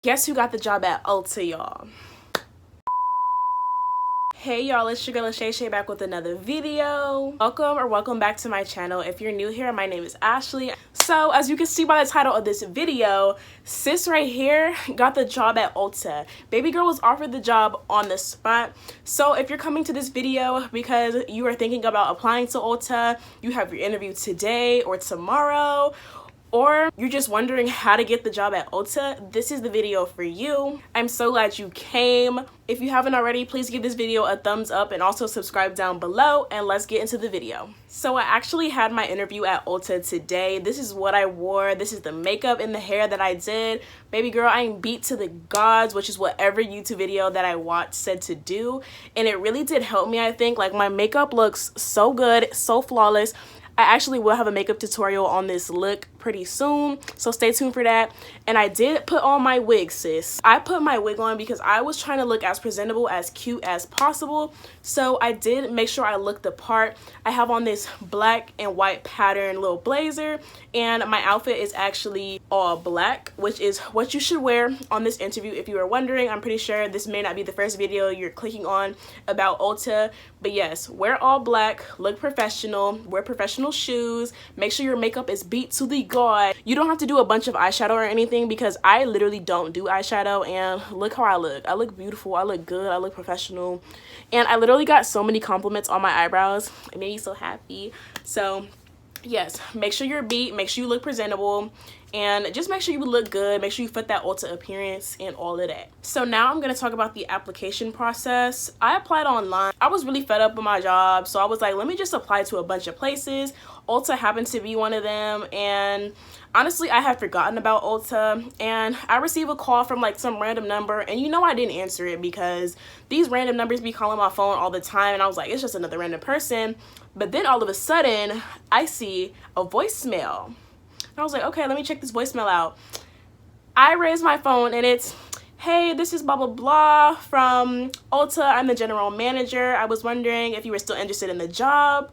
Guess who got the job at ULTA, y'all? Hey y'all, it's your girl Shay back with another video. Welcome back to my channel. If you're new here, my name is Ashley. So as you can see by the title of this video, sis right here got the job at ULTA. Baby girl was offered the job on the spot. So if you're coming to this video because you are thinking about applying to ULTA, you have your interview today or tomorrow, or you're just wondering how to get the job at ULTA, this is the video for you. I'm so glad you came. If you haven't already, please give this video a thumbs up and also subscribe down below, and let's get into the video. So I actually had my interview at ULTA today. This is what I wore. This is the makeup and the hair that I did. Baby girl, I am beat to the gods, which is what every YouTube video that I watched said to do. And it really did help me, I think. Like, my makeup looks so good, so flawless. I actually will have a makeup tutorial on this look pretty soon, so stay tuned for that. And I did put on my wig, sis. I put my wig on because I was trying to look as presentable, as cute as possible, so I did make sure I looked the part. I have on this black and white pattern little blazer, and my outfit is actually all black, which is what you should wear on this interview. If you are wondering, I'm pretty sure this may not be the first video you're clicking on about ULTA, but yes, wear all black, look professional, wear professional shoes, make sure your makeup is beat to the god. You don't have to do a bunch of eyeshadow or anything because I literally don't do eyeshadow, and look how I look. I look beautiful, I look good, I look professional, and I literally got so many compliments on my eyebrows. It made me so happy. So yes, make sure you're beat, make sure you look presentable, and just make sure you look good, make sure you fit that ULTA appearance and all of that. So now I'm going to talk about the application process. I applied online. I was really fed up with my job, so I was like, let me just apply to a bunch of places. ULTA happened to be one of them, and honestly, I had forgotten about ULTA, and I received a call from like some random number, and you know I didn't answer it because these random numbers be calling my phone all the time, and I was like, it's just another random person. But then all of a sudden, I see a voicemail. I was like, okay, let me check this voicemail out. I raised my phone and it's, hey, this is blah, blah, blah from ULTA. I'm the general manager. I was wondering if you were still interested in the job.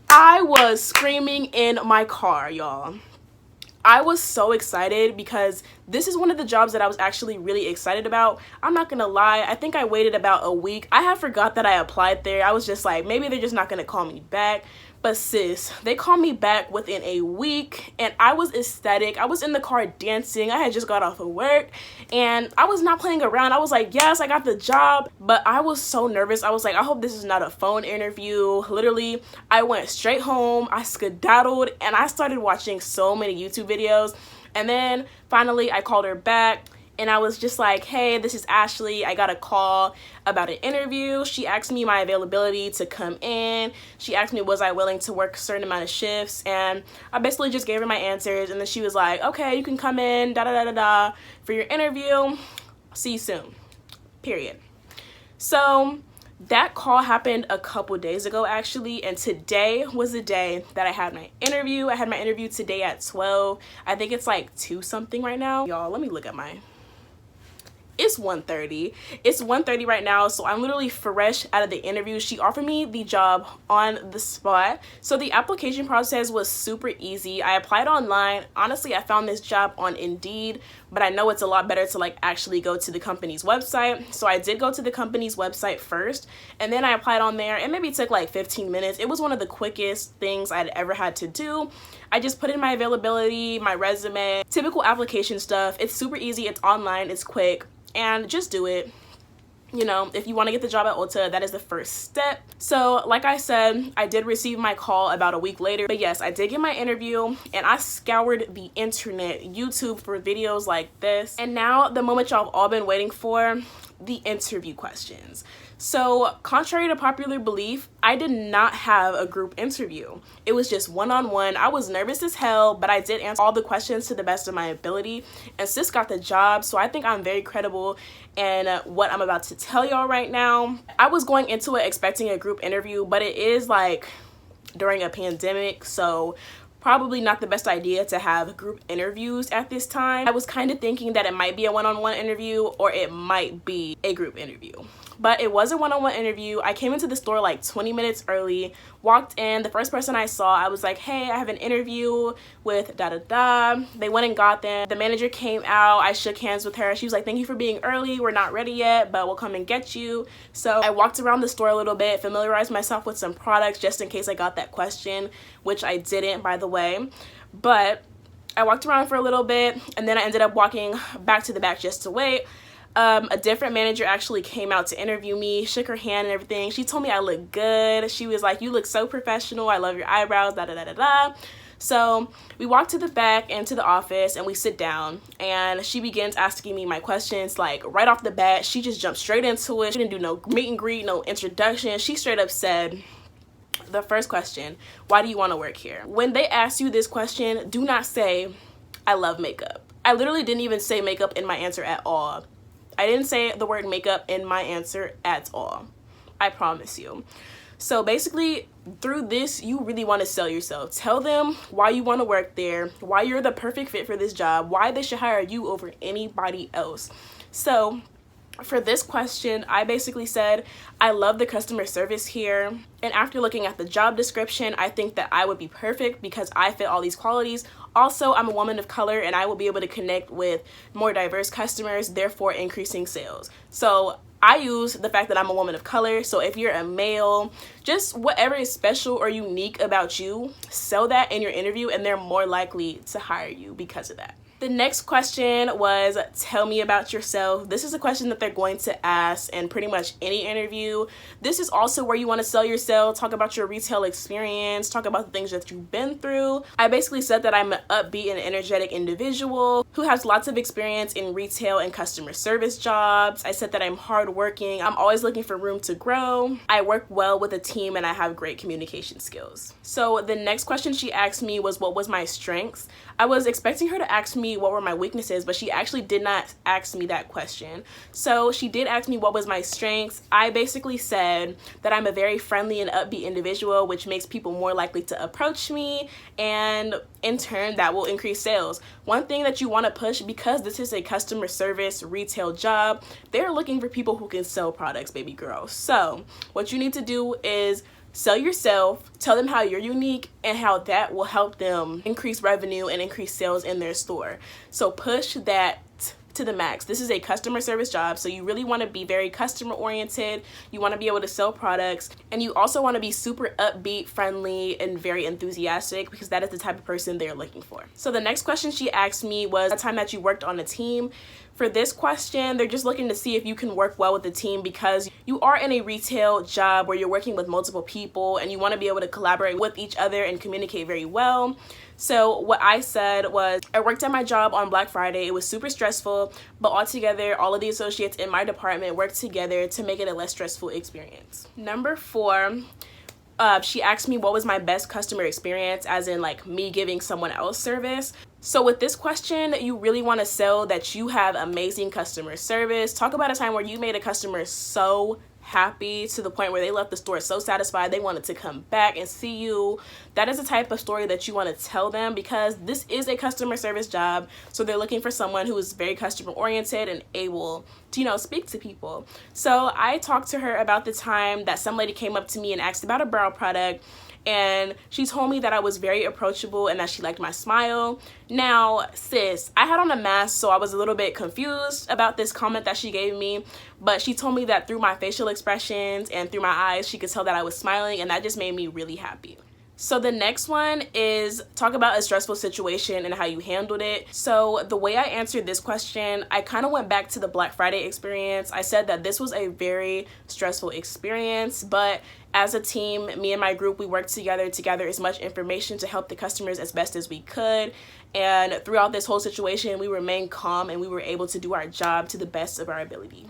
I was screaming in my car, y'all. I was so excited because this is one of the jobs that I was actually really excited about. I'm not gonna lie, I think I waited about a week. I had forgot that I applied there. I was just like, maybe they're just not gonna call me back. But sis, they called me back within a week, and I was ecstatic. I was in the car dancing. I had just got off of work, and I was not playing around. I was like, yes, I got the job. But I was so nervous. I was like, I hope this is not a phone interview. Literally, I went straight home. I skedaddled, and I started watching so many YouTube videos. And then finally, I called her back. And I was just like, hey, this is Ashley. I got a call about an interview. She asked me my availability to come in. She asked me, was I willing to work a certain amount of shifts? And I basically just gave her my answers. And then she was like, okay, you can come in, da-da-da-da-da, for your interview. See you soon, period. So that call happened a couple days ago, actually, and today was the day that I had my interview. I had my interview today at 12. I think it's like 2 something right now. Y'all, let me look at my... It's 1:30. It's 1:30 right now, so I'm literally fresh out of the interview. She offered me the job on the spot. So the application process was super easy. I applied online. Honestly, I found this job on Indeed, but I know it's a lot better to like actually go to the company's website. So I did go to the company's website first, and then I applied on there. It maybe took like 15 minutes. It was one of the quickest things I'd ever had to do. I just put in my availability, my resume, typical application stuff. It's super easy. It's online. It's quick. And just do it. You know, if you want to get the job at ULTA, that is the first step. So like I said, I did receive my call about a week later. But yes, I did get my interview, and I scoured the internet, YouTube, for videos like this. And now the moment y'all have all been waiting for, the interview questions. So contrary to popular belief, I did not have a group interview. It was just one-on-one. I was nervous as hell, but I did answer all the questions to the best of my ability, and sis got the job. So I think I'm very credible in what I'm about to tell y'all right now. I was going into it expecting a group interview, but it is like during a pandemic, so probably not the best idea to have group interviews at this time. I was kind of thinking that it might be a one-on-one interview or it might be a group interview. but it was a one-on-one interview. I came into the store like 20 minutes early, walked in. The first person I saw, I was like, hey, I have an interview with da-da-da. They went and got them. The manager came out. I shook hands with her. She was like, thank you for being early. We're not ready yet, but we'll come and get you. So I walked around the store a little bit, familiarized myself with some products just in case I got that question, which I didn't, by the way. But I walked around for a little bit, and then I ended up walking back to the back just to wait. A different manager actually came out to interview me, shook her hand and everything. She told me I look good. She was like, you look so professional. I love your eyebrows, da da da da da. So we walk to the back and to the office and we sit down, and she begins asking me my questions. Like right off the bat, she just jumped straight into it. She didn't do no meet and greet, no introduction. She straight up said, the first question, why do you want to work here? When they ask you this question, do not say, I love makeup. I literally didn't even say makeup in my answer at all. I didn't say the word makeup in my answer at all. I promise you. So basically, through this, you really want to sell yourself. Tell them why you want to work there, why you're the perfect fit for this job, why they should hire you over anybody else. So for this question, I basically said, I love the customer service here. And after looking at the job description, I think that I would be perfect because I fit all these qualities. Also, I'm a woman of color and I will be able to connect with more diverse customers, therefore increasing sales. So I use the fact that I'm a woman of color. So if you're a male, just whatever is special or unique about you, sell that in your interview and they're more likely to hire you because of that. The next question was, tell me about yourself. This is a question that they're going to ask in pretty much any interview. This is also where you want to sell yourself, talk about your retail experience, talk about the things that you've been through. I basically said that I'm an upbeat and energetic individual who has lots of experience in retail and customer service jobs. I said that I'm hardworking. I'm always looking for room to grow. I work well with a team and I have great communication skills. So the next question she asked me was, what was my strengths? I was expecting her to ask me what were my weaknesses, but she actually did not ask me that question. So she did ask me what was my strengths. I basically said that I'm a very friendly and upbeat individual, which makes people more likely to approach me, and in turn that will increase sales. One thing that you want to push, because this is a customer service retail job, they're looking for people who can sell products, baby girl. So what you need to do is sell yourself, tell them how you're unique and how that will help them increase revenue and increase sales in their store. So push that to the max. This is a customer service job, so you really want to be very customer oriented. You want to be able to sell products, and you also want to be super upbeat, friendly, and very enthusiastic, because that is the type of person they're looking for. So the next question she asked me was a time that you worked on a team. For this question, they're just looking to see if you can work well with the team, because you are in a retail job where you're working with multiple people and you want to be able to collaborate with each other and communicate very well. So what I said was, I worked at my job on Black Friday. It was super stressful, but altogether, all of the associates in my department worked together to make it a less stressful experience. Number 4, she asked me what was my best customer experience, as in like me giving someone else service. So with this question, you really want to sell that you have amazing customer service. Talk about a time where you made a customer so happy to the point where they left the store so satisfied they wanted to come back and see you. That is the type of story that you want to tell them, because this is a customer service job, so they're looking for someone who is very customer oriented and able to, you know, speak to people. So I talked to her about the time that some lady came up to me and asked about a brow product, and she told me that I was very approachable and that she liked my smile. Now, sis, I had on a mask, so I was a little bit confused about this comment that she gave me, but she told me that through my facial expressions and through my eyes, she could tell that I was smiling, and that just made me really happy. So the next one is talk about a stressful situation and how you handled it. So the way I answered this question, I kind of went back to the Black Friday experience. I said that this was a very stressful experience, but as a team, me and my group, we worked together to gather as much information to help the customers as best as we could. And throughout this whole situation, we remained calm and we were able to do our job to the best of our ability.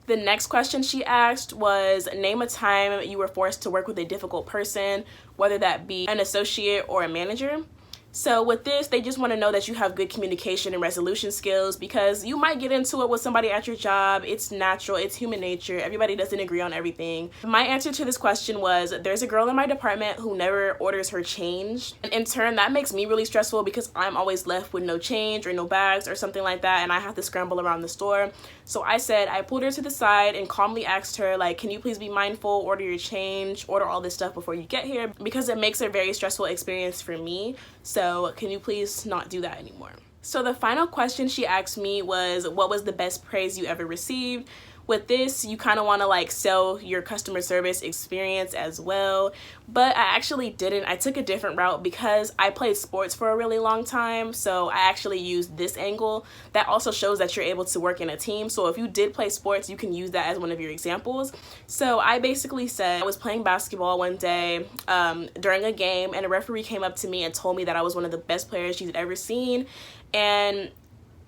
The next question she asked was, name a time you were forced to work with a difficult person, whether that be an associate or a manager. So with this, they just want to know that you have good communication and resolution skills, because you might get into it with somebody at your job. It's natural, it's human nature. Everybody doesn't agree on everything. My answer to this question was, there's a girl in my department who never orders her change. And in turn, that makes me really stressful because I'm always left with no change or no bags or something like that, and I have to scramble around the store. So I pulled her to the side and calmly asked her, like, can you please be mindful, order your change, order all this stuff before you get here, because it makes a very stressful experience for me. So can you please not do that anymore? So the final question she asked me was, what was the best praise you ever received? With this, you kind of want to like sell your customer service experience as well, but I actually didn't. I took a different route because I played sports for a really long time, so I actually used this angle. That also shows that you're able to work in a team, so if you did play sports, you can use that as one of your examples. So I basically said I was playing basketball one day during a game, and a referee came up to me and told me that I was one of the best players she's ever seen, and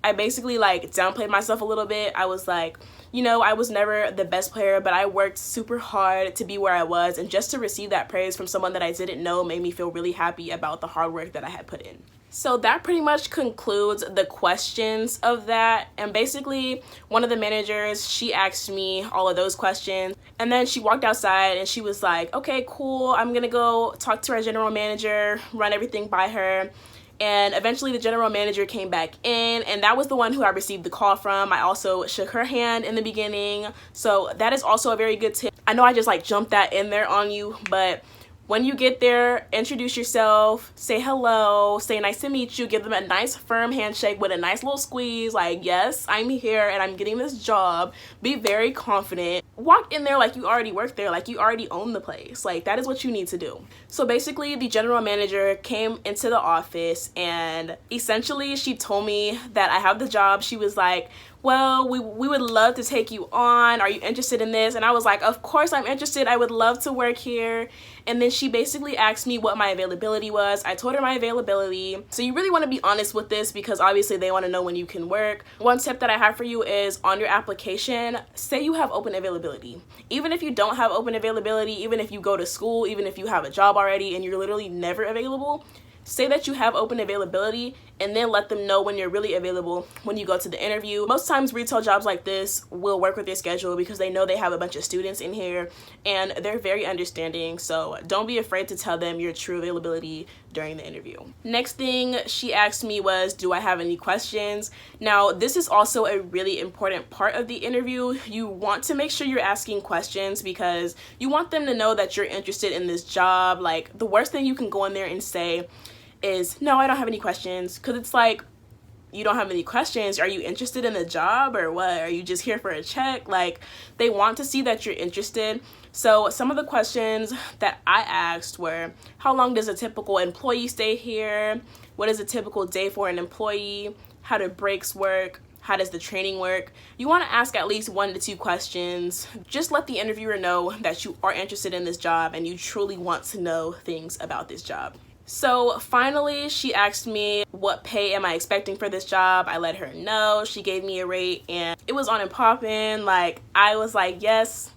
I basically like downplayed myself a little bit. I was like, you know, I was never the best player, but I worked super hard to be where I was, and just to receive that praise from someone that I didn't know made me feel really happy about the hard work that I had put in. So that pretty much concludes the questions of that. And basically, one of the managers, she asked me all of those questions, and then she walked outside and she was like, okay, cool, I'm gonna go talk to our general manager, run everything by her. And eventually the general manager came back in, and that was the one who I received the call from. I also shook her hand in the beginning, so that is also a very good tip. I know I just like jumped that in there on you, but when you get there, introduce yourself, say hello, say nice to meet you, give them a nice firm handshake with a nice little squeeze, like, yes, I'm here and I'm getting this job. Be very confident. Walk in there like you already work there, like you already own the place. Like, that is what you need to do. So basically, the general manager came into the office, and essentially she told me that I have the job. She was like, well, we would love to take you on. Are you interested in this? And I was like, of course I'm interested. I would love to work here. And then she basically asked me what my availability was. I told her my availability. So you really want to be honest with this, because obviously they want to know when you can work. One tip that I have for you is, on your application, say you have open availability. Even if you don't have open availability, even if you go to school, even if you have a job already and you're literally never available, say that you have open availability, and then let them know when you're really available when you go to the interview. Most times retail jobs like this will work with your schedule because they know they have a bunch of students in here and they're very understanding. So don't be afraid to tell them your true availability during the interview. Next thing she asked me was, do I have any questions? Now, this is also a really important part of the interview. You want to make sure you're asking questions because you want them to know that you're interested in this job. Like, the worst thing you can go in there and say is, no, I don't have any questions, because it's like, you don't have any questions. Are you interested in the job or what? Are you just here for a check? Like, they want to see that you're interested. So some of the questions that I asked were, how long does a typical employee stay here? What is a typical day for an employee? How do breaks work? How does the training work? You want to ask at least 1 to 2 questions. Just let the interviewer know that you are interested in this job and you truly want to know things about this job. So finally, she asked me, what pay am I expecting for this job? I let her know. She gave me a rate and it was on and popping. Like, I was like, yes,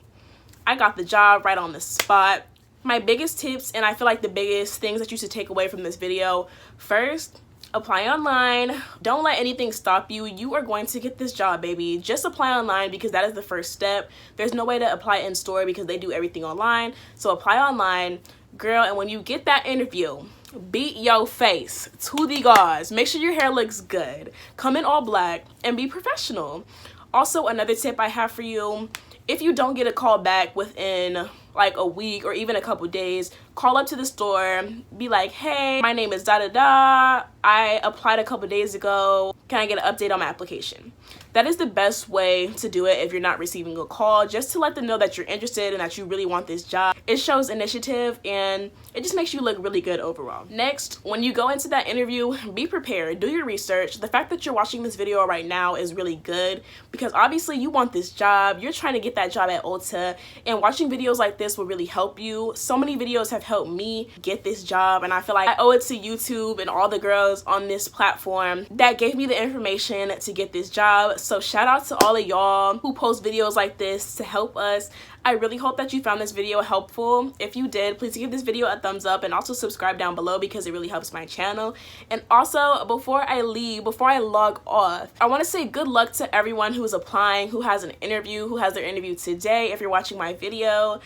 I got the job right on the spot. My biggest tips, and I feel like the biggest things that you should take away from this video: first, apply online. Don't let anything stop you. You are going to get this job, baby. Just apply online, because that is the first step. There's no way to apply in store because they do everything online. So apply online, girl, and when you get that interview, beat your face to the gods. Make sure your hair looks good. Come in all black and be professional. Also, another tip I have for you: if you don't get a call back within like a week or even a couple days, call up to the store, be like, hey, my name is da-da-da. I applied a couple days ago. Can I get an update on my application? That is the best way to do it if you're not receiving a call, just to let them know that you're interested and that you really want this job. It shows initiative and it just makes you look really good overall. Next, when you go into that interview, be prepared. Do your research. The fact that you're watching this video right now is really good, because obviously you want this job. You're trying to get that job at ULTA, and watching videos like this will really help you. So many videos have helped me get this job, and I feel like I owe it to YouTube and all the girls on this platform that gave me the information to get this job. So shout out to all of y'all who post videos like this to help us. I really hope that you found this video helpful. If you did, please give this video a thumbs up and also subscribe down below because it really helps my channel. And also, before I log off, I want to say good luck to everyone who is applying, who has an interview, who has their interview today. If you're watching my video,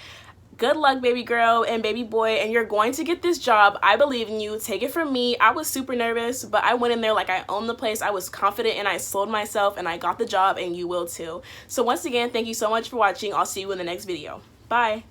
good luck, baby girl and baby boy, and you're going to get this job. I believe in you. Take it from me. I was super nervous, but I went in there like I owned the place. I was confident and I sold myself and I got the job, and you will too. So once again, thank you so much for watching. I'll see you in the next video. Bye.